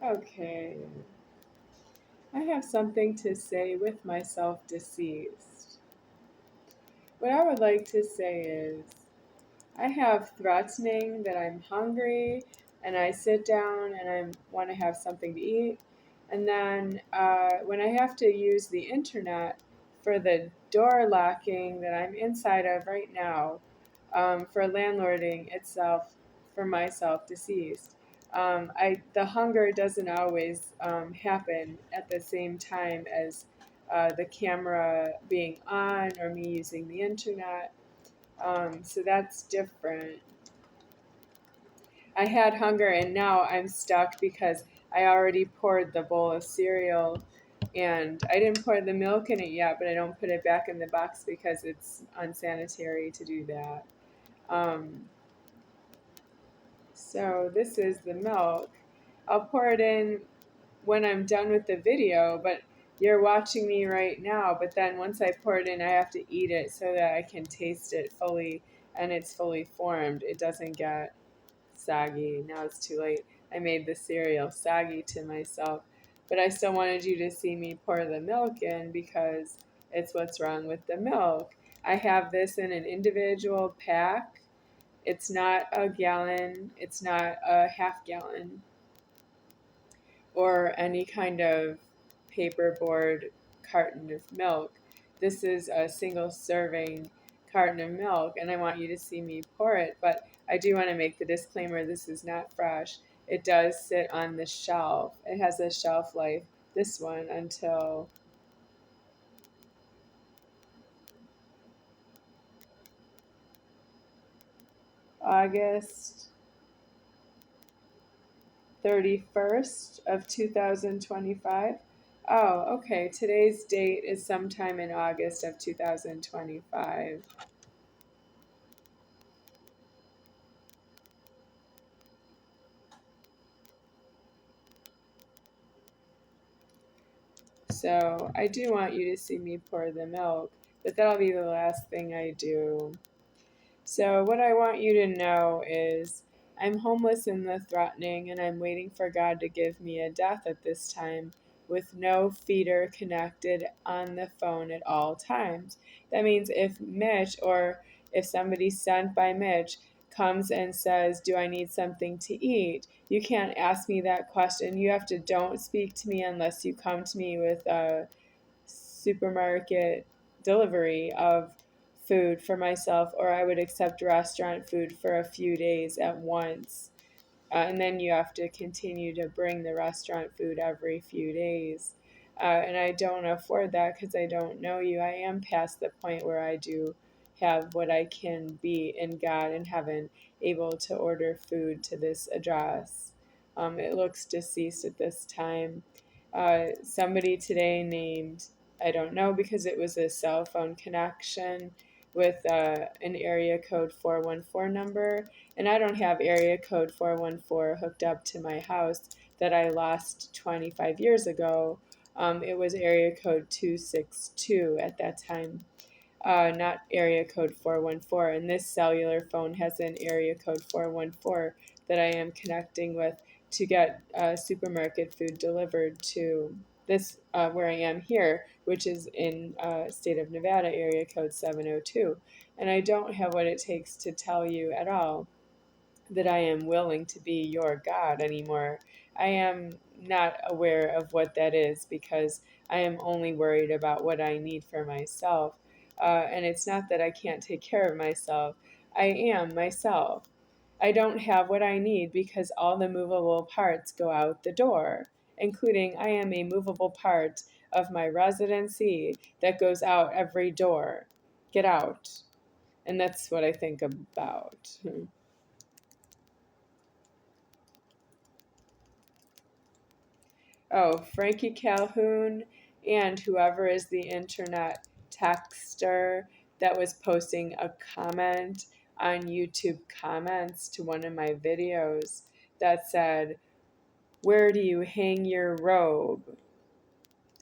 Okay. I have something to say with myself deceased. What I would like to say is, I have threatening that I'm hungry and I sit down and I want to have something to eat. And then when I have to use the internet for the door locking that I'm inside of right now, for landlording itself, for myself deceased, the hunger doesn't always happen at the same time as the camera being on or me using the internet. So that's different. I had hunger and now I'm stuck because I already poured the bowl of cereal and I didn't pour the milk in it yet, but I don't put it back in the box because it's unsanitary to do that. Um, so this is the milk. I'll pour it in when I'm done with the video, but you're watching me right now. But then once I pour it in, I have to eat it so that I can taste it fully and it's fully formed. It doesn't get soggy. Now it's too late. I made the cereal soggy to myself, but I still wanted you to see me pour the milk in because it's what's wrong with the milk. I have this in an individual pack. It's not a gallon, it's not a half gallon or any kind of paperboard carton of milk. This is a single serving carton of milk, and I want you to see me pour it. But I do want to make the disclaimer, this is not fresh. It does sit on the shelf. It has a shelf life, this one, until August 31st of 2025. Oh, okay. Today's date is sometime in August of 2025. So I do want you to see me pour the milk, but that'll be the last thing I do. So what I want you to know is I'm homeless in the threatening and I'm waiting for God to give me a death at this time with no feeder connected on the phone at all times. That means if Mitch or if somebody sent by Mitch comes and says, "Do I need something to eat?" You can't ask me that question. You have to don't speak to me unless you come to me with a supermarket delivery of food for myself, or I would accept restaurant food for a few days at once. And then you have to continue to bring the restaurant food every few days. And I don't afford that because I don't know you. I am past the point where I do have what I can be in God in heaven, able to order food to this address. It looks deceased at this time. Somebody today named, I don't know because it was a cell phone connection with an area code 414 number, and I don't have area code 414 hooked up to my house that I lost 25 years ago. It was area code 262 at that time, not area code 414. And this cellular phone has an area code 414 that I am connecting with to get supermarket food delivered to this where I am here, which is in state of Nevada, area code 702. And I don't have what it takes to tell you at all that I am willing to be your God anymore. I am not aware of what that is because I am only worried about what I need for myself. And it's not that I can't take care of myself. I am myself. I don't have what I need because all the movable parts go out the door, including I am a movable part of my residency that goes out every door. Get out. And that's what I think about. Oh, Frankie Calhoun and whoever is the internet texter that was posting a comment on YouTube comments to one of my videos that said, "Where do you hang your robe?"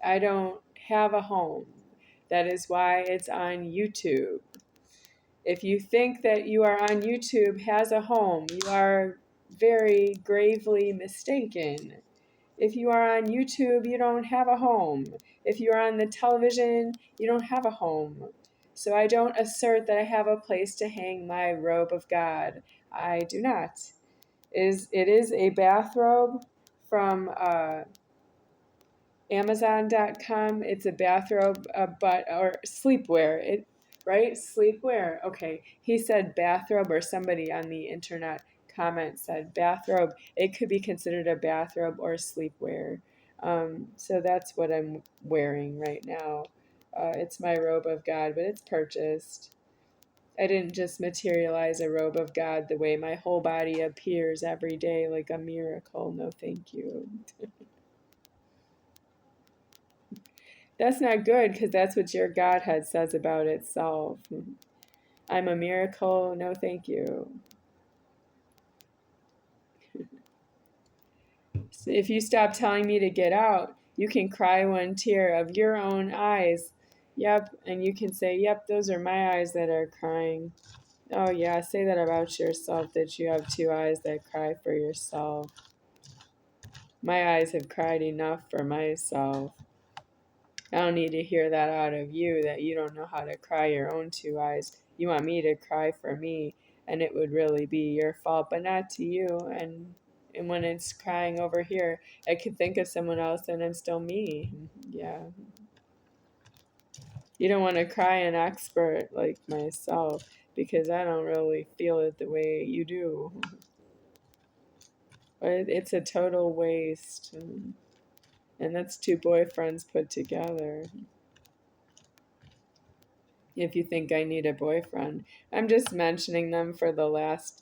I don't have a home. That is why it's on YouTube. If you think that you are on YouTube has a home, you are very gravely mistaken. If you are on YouTube, you don't have a home. If you are on the television, you don't have a home. So I don't assert that I have a place to hang my robe of God. I do not. It is a bathrobe from Amazon.com. It's a bathrobe, but or sleepwear. Right? Sleepwear. Okay. He said bathrobe, or somebody on the internet comment said bathrobe. It could be considered a bathrobe or sleepwear. So that's what I'm wearing right now. It's my robe of God, but it's purchased. I didn't just materialize a robe of God the way my whole body appears every day like a miracle. No, thank you. That's not good, because that's what your Godhead says about itself. I'm a miracle. No, thank you. So if you stop telling me to get out, you can cry one tear of your own eyes. Yep. And you can say, yep, those are my eyes that are crying. Oh, yeah. Say that about yourself, that you have two eyes that cry for yourself. My eyes have cried enough for myself. I don't need to hear that out of you, that you don't know how to cry your own two eyes. You want me to cry for me, and it would really be your fault, but not to you. And when it's crying over here, I could think of someone else and I'm still me. Yeah. You don't want to cry an expert like myself, because I don't really feel it the way you do. But it's a total waste. And that's two boyfriends put together. If you think I need a boyfriend, I'm just mentioning them for the last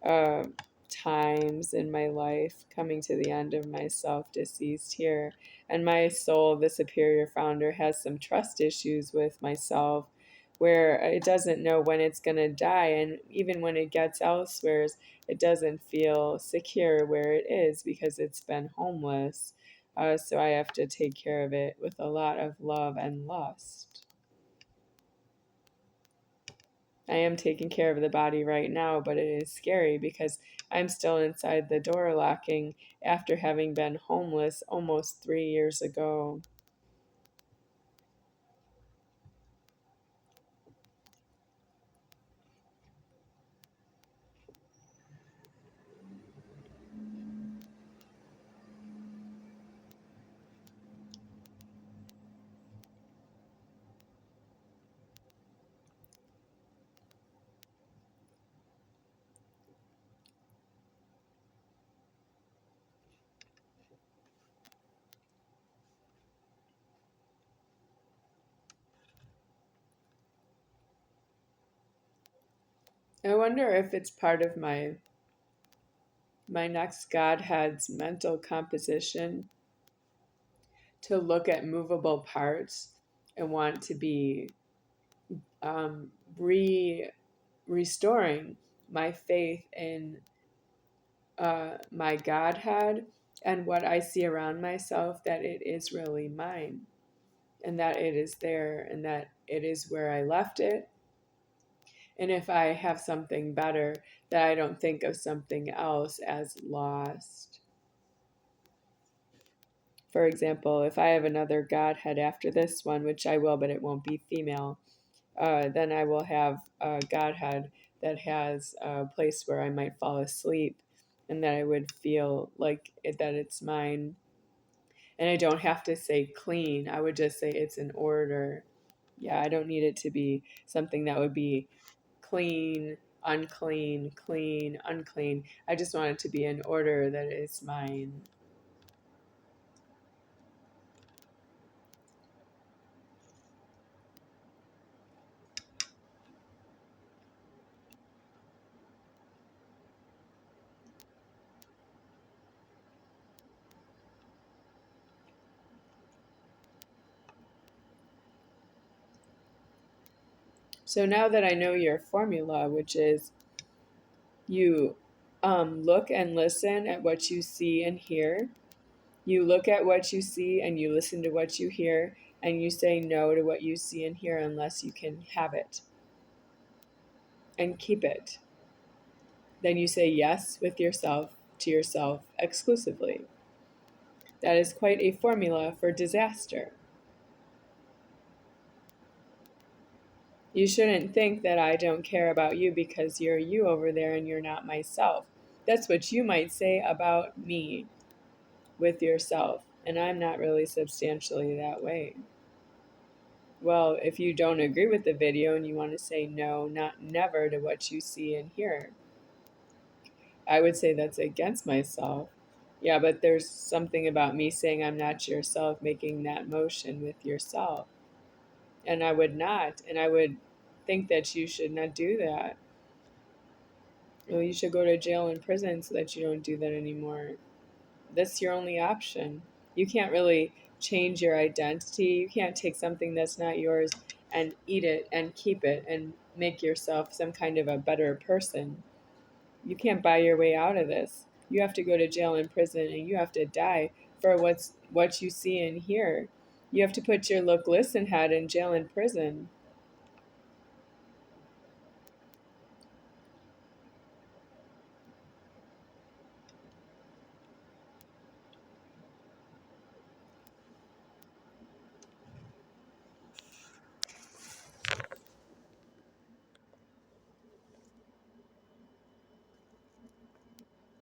uh, times in my life, coming to the end of myself deceased here. And my soul, the superior founder, has some trust issues with myself, where it doesn't know when it's going to die. And even when it gets elsewhere, it doesn't feel secure where it is, because it's been homeless. So I have to take care of it with a lot of love and lust. I am taking care of the body right now, but it is scary because I'm still inside the door locking after having been homeless almost 3 years ago. I wonder if it's part of my next Godhead's mental composition to look at movable parts and want to be um, restoring my faith in my Godhead and what I see around myself, that it is really mine, and that it is there, and that it is where I left it. And if I have something better, that I don't think of something else as lost. For example, if I have another Godhead after this one, which I will, but it won't be female, then I will have a Godhead that has a place where I might fall asleep, and that I would feel like that it's mine. And I don't have to say clean. I would just say it's an order. Yeah, I don't need it to be something that would be clean, unclean, clean, unclean. I just want it to be an order that is mine. So now that I know your formula, which is you look and listen at what you see and hear. You look at what you see and you listen to what you hear, and you say no to what you see and hear unless you can have it. and keep it. Then you say yes with yourself to yourself exclusively. That is quite a formula for disaster. You shouldn't think that I don't care about you because you're you over there and you're not myself. That's what you might say about me with yourself, and I'm not really substantially that way. Well, if you don't agree with the video and you want to say no, not never to what you see and hear, I would say that's against myself. Yeah, but there's something about me saying I'm not yourself, making that motion with yourself. And I would not. And I would think that you should not do that. Well, you should go to jail and prison so that you don't do that anymore. That's your only option. You can't really change your identity. You can't take something that's not yours and eat it and keep it and make yourself some kind of a better person. You can't buy your way out of this. You have to go to jail and prison and you have to die for what you see and hear. You have to put your look, listen head in jail and prison.